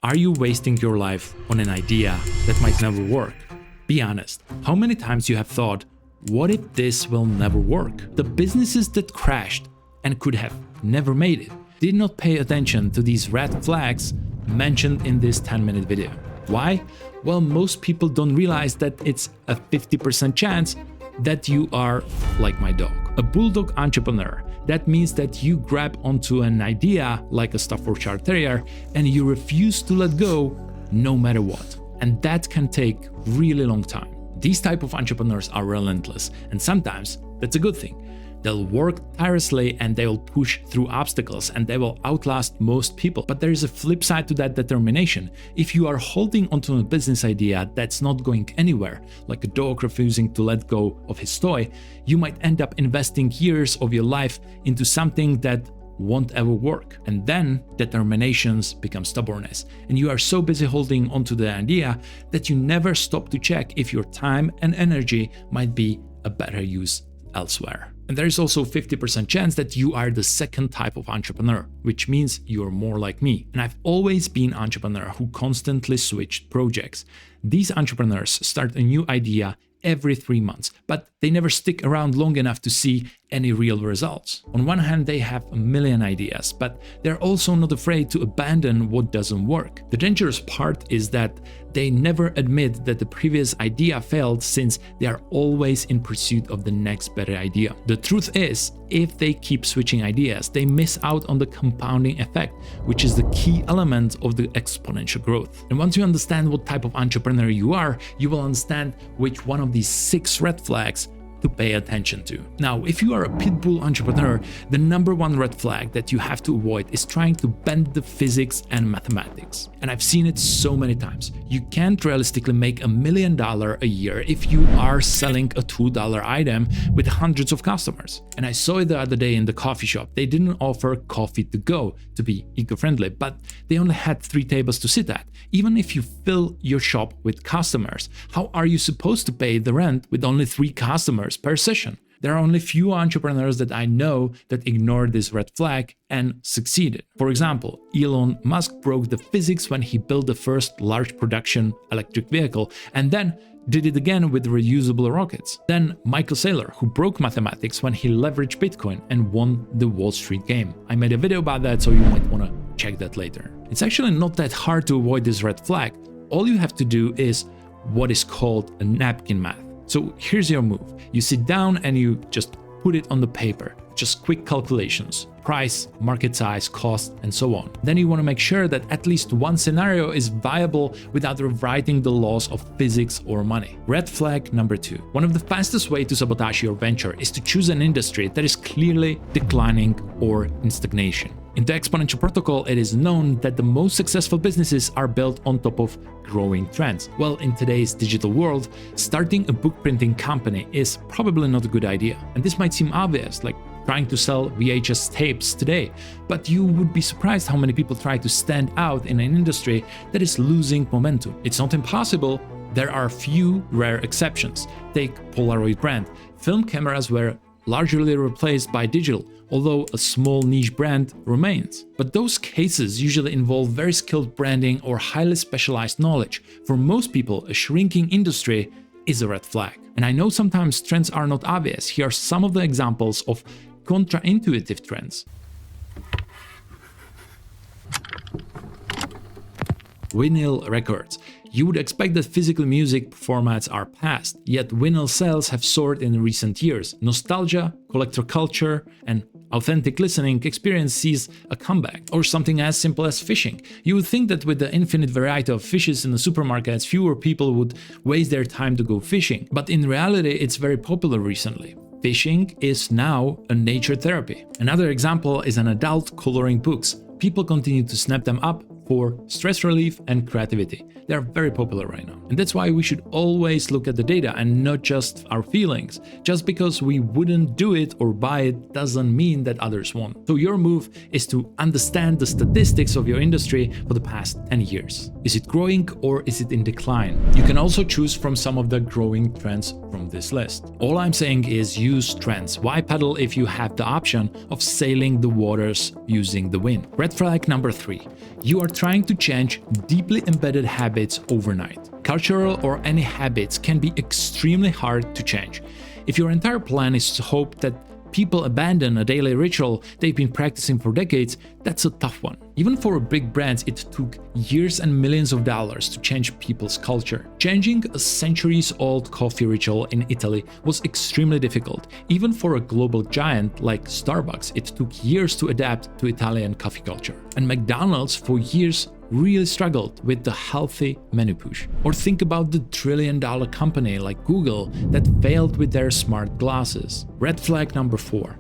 Are you wasting your life on an idea that might never work? Be honest. How many times you have thought, what if this will never work? The businesses that crashed and could have never made it did not pay attention to these red flags mentioned in this 10-minute video. Why? Well, most people don't realize that it's a 50% chance that you are like my dog, a bulldog entrepreneur. That means that you grab onto an idea like a Staffordshire Terrier and you refuse to let go no matter what. And that can take really long time. These type of entrepreneurs are relentless, and sometimes that's a good thing. They'll work tirelessly and they will push through obstacles and they will outlast most people. But there is a flip side to that determination. If you are holding onto a business idea that's not going anywhere, like a dog refusing to let go of his toy, you might end up investing years of your life into something that won't ever work. And then determinations become stubbornness. And you are so busy holding onto the idea that you never stop to check if your time and energy might be a better use elsewhere. And there is also 50% chance that you are the second type of entrepreneur, which means you're more like me. And I've always been an entrepreneur who constantly switched projects. These entrepreneurs start a new idea every 3 months, but they never stick around long enough to see any real results. On one hand, they have a million ideas, but they're also not afraid to abandon what doesn't work. The dangerous part is that they never admit that the previous idea failed, since they are always in pursuit of the next better idea. The truth is, if they keep switching ideas, they miss out on the compounding effect, which is the key element of the exponential growth. And once you understand what type of entrepreneur you are, you will understand which one of these 6 red flags to pay attention to. Now, if you are a pit bull entrepreneur, the number one red flag that you have to avoid is trying to bend the physics and mathematics. And I've seen it so many times. You can't realistically make $1 million a year if you are selling a $2 item with hundreds of customers. And I saw it the other day in the coffee shop. They didn't offer coffee to go to be eco-friendly, but they only had 3 tables to sit at. Even if you fill your shop with customers, how are you supposed to pay the rent with only 3 customers per session? There are only few entrepreneurs that I know that ignored this red flag and succeeded. For example, Elon Musk broke the physics when he built the first large production electric vehicle, and then did it again with reusable rockets. Then Michael Saylor, who broke mathematics when he leveraged Bitcoin and won the Wall Street game. I made a video about that, so you might want to check that later. It's actually not that hard to avoid this red flag. All you have to do is what is called a napkin math. So here's your move. You sit down and you just put it on the paper. Just quick calculations, price, market size, cost, and so on. Then you want to make sure that at least one scenario is viable without rewriting the laws of physics or money. Red flag number 2. One of the fastest ways to sabotage your venture is to choose an industry that is clearly declining or in stagnation. In the exponential protocol, it is known that the most successful businesses are built on top of growing trends. Well, in today's digital world, starting a book printing company is probably not a good idea. And this might seem obvious, like trying to sell VHS tapes today, but you would be surprised how many people try to stand out in an industry that is losing momentum. It's not impossible. There are few rare exceptions. Take Polaroid brand. Film cameras were largely replaced by digital, although a small niche brand remains. But those cases usually involve very skilled branding or highly specialized knowledge. For most people, a shrinking industry is a red flag. And I know sometimes trends are not obvious. Here are some of the examples of counterintuitive trends. Vinyl records. You would expect that physical music formats are past, yet vinyl sales have soared in recent years. Nostalgia, collector culture, and authentic listening experience sees a comeback. Or something as simple as fishing. You would think that with the infinite variety of fishes in the supermarkets, fewer people would waste their time to go fishing. But in reality, it's very popular recently. Fishing is now a nature therapy. Another example is an adult coloring books. People continue to snap them up for stress relief and creativity. They are very popular right now. And that's why we should always look at the data and not just our feelings. Just because we wouldn't do it or buy it doesn't mean that others won't. So your move is to understand the statistics of your industry for the past 10 years. Is it growing or is it in decline? You can also choose from some of the growing trends from this list. All I'm saying is use trends. Why paddle if you have the option of sailing the waters using the wind? Red Red flag number 3. You are trying to change deeply embedded habits overnight. Cultural or any habits can be extremely hard to change. If your entire plan is to hope that people abandon a daily ritual they've been practicing for decades, that's a tough one. Even for big brands, it took years and millions of dollars to change people's culture. Changing a centuries-old coffee ritual in Italy was extremely difficult. Even for a global giant like Starbucks, it took years to adapt to Italian coffee culture. And McDonald's for years really struggled with the healthy menu push. Or think about the trillion-dollar company like Google that failed with their smart glasses. Red flag number 4.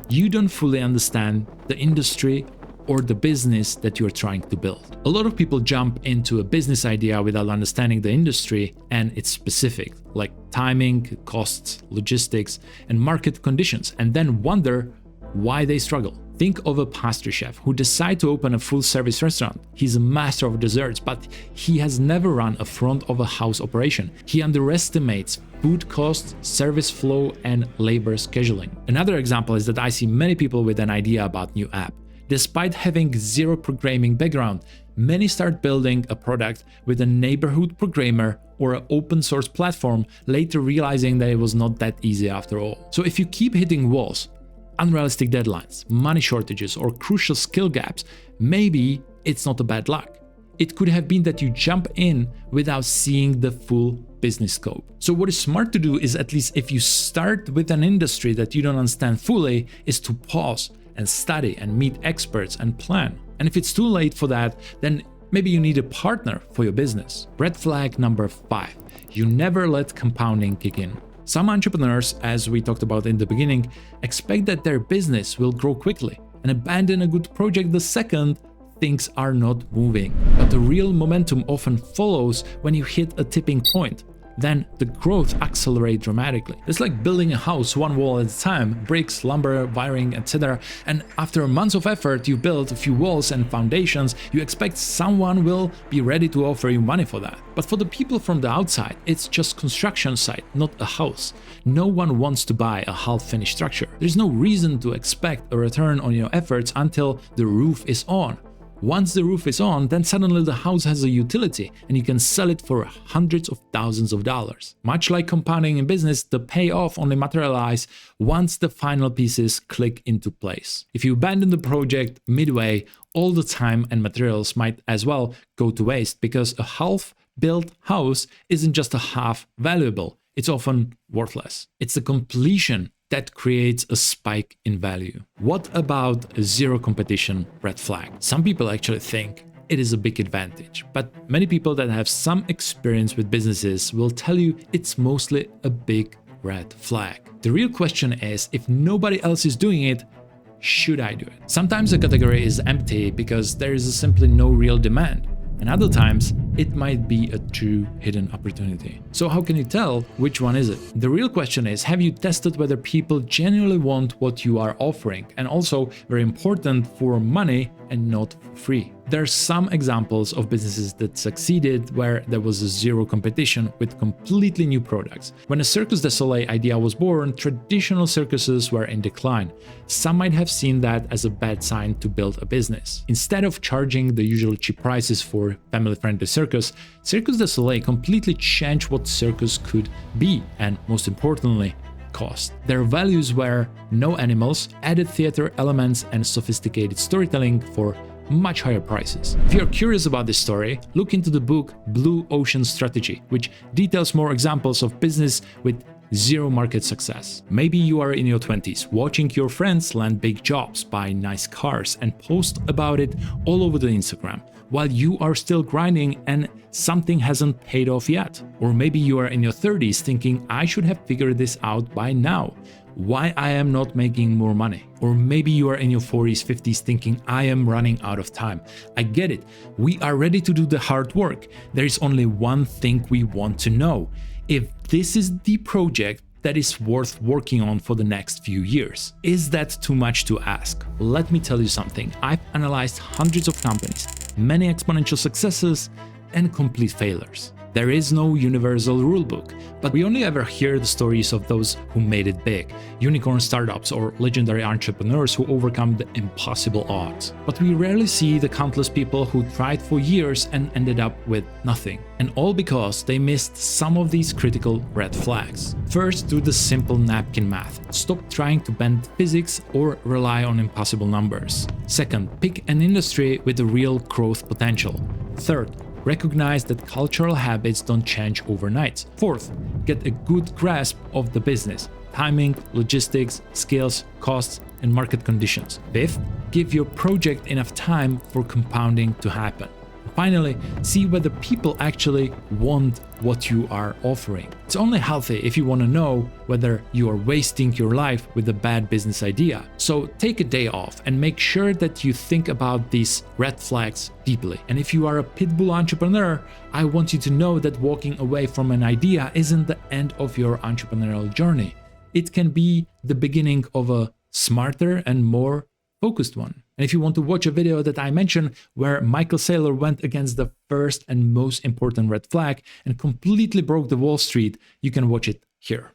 You don't fully understand the industry or the business that you're trying to build. A lot of people jump into a business idea without understanding the industry and its specific, like timing, costs, logistics, and market conditions, and then wonder why they struggle. Think of a pastry chef who decides to open a full-service restaurant. He's a master of desserts, but he has never run a front-of-a-house operation. He underestimates food costs, service flow, and labor scheduling. Another example is that I see many people with an idea about new app. Despite having zero programming background, many start building a product with a neighborhood programmer or an open source platform, later realizing that it was not that easy after all. So if you keep hitting walls, unrealistic deadlines, money shortages, or crucial skill gaps, maybe it's not a bad luck. It could have been that you jump in without seeing the full business scope. So what is smart to do is, at least if you start with an industry that you don't understand fully, is to pause and study and meet experts and plan. And if it's too late for that, then maybe you need a partner for your business. Red flag number 5. You never let compounding kick in. Some entrepreneurs, as we talked about in the beginning, expect that their business will grow quickly and abandon a good project the second things are not moving. But the real momentum often follows when you hit a tipping point. Then the growth accelerates dramatically. It's like building a house one wall at a time, bricks, lumber, wiring, etc. And after months of effort, you build a few walls and foundations, you expect someone will be ready to offer you money for that. But for the people from the outside, it's just construction site, not a house. No one wants to buy a half-finished structure. There's no reason to expect a return on your efforts until the roof is on. Once the roof is on, then suddenly the house has a utility and you can sell it for hundreds of thousands of dollars. Much like compounding in business, the payoff only materializes once the final pieces click into place. If you abandon the project midway, all the time and materials might as well go to waste, because a half-built house isn't just a half valuable, it's often worthless. It's the completion that creates a spike in value. What about a zero competition red flag? Some people actually think it is a big advantage, but many people that have some experience with businesses will tell you it's mostly a big red flag. The real question is, if nobody else is doing it, should I do it? Sometimes a category is empty because there is simply no real demand, and other times it might be a true hidden opportunity. So how can you tell which one is it? The real question is, have you tested whether people genuinely want what you are offering? And also, very important, for money and not for free. There are some examples of businesses that succeeded where there was a zero competition with completely new products. When a Circus du Soleil idea was born, traditional circuses were in decline. Some might have seen that as a bad sign to build a business. Instead of charging the usual cheap prices for family-friendly circus, Circus du Soleil completely changed what circus could be, and most importantly, cost. Their values were no animals, added theater elements, and sophisticated storytelling for much higher prices. If you're curious about this story, look into the book Blue Ocean Strategy, which details more examples of business with zero market success. Maybe you are in your 20s, watching your friends land big jobs, buy nice cars, and post about it all over the Instagram, while you are still grinding and something hasn't paid off yet. Or maybe you are in your 30s thinking, I should have figured this out by now. Why I am not making more money? Or maybe you are in your 40s, 50s thinking, I am running out of time. I get it. We are ready to do the hard work. There is only one thing we want to know. If this is the project that is worth working on for the next few years. Is that too much to ask? Let me tell you something. I've analyzed hundreds of companies, many exponential successes and complete failures. There is no universal rulebook, but we only ever hear the stories of those who made it big, unicorn startups or legendary entrepreneurs who overcome the impossible odds. But we rarely see the countless people who tried for years and ended up with nothing. And all because they missed some of these critical red flags. First, do the simple napkin math. Stop trying to bend physics or rely on impossible numbers. Second, pick an industry with a real growth potential. Third, recognize that cultural habits don't change overnight. Fourth, get a good grasp of the business, timing, logistics, skills, costs, and market conditions. Fifth, give your project enough time for compounding to happen. Finally, see whether people actually want what you are offering. It's only healthy if you want to know whether you are wasting your life with a bad business idea. So take a day off and make sure that you think about these red flags deeply. And if you are a pitbull entrepreneur, I want you to know that walking away from an idea isn't the end of your entrepreneurial journey. It can be the beginning of a smarter and more focused one. And if you want to watch a video that I mentioned where Michael Saylor went against the first and most important red flag and completely broke the Wall Street, you can watch it here.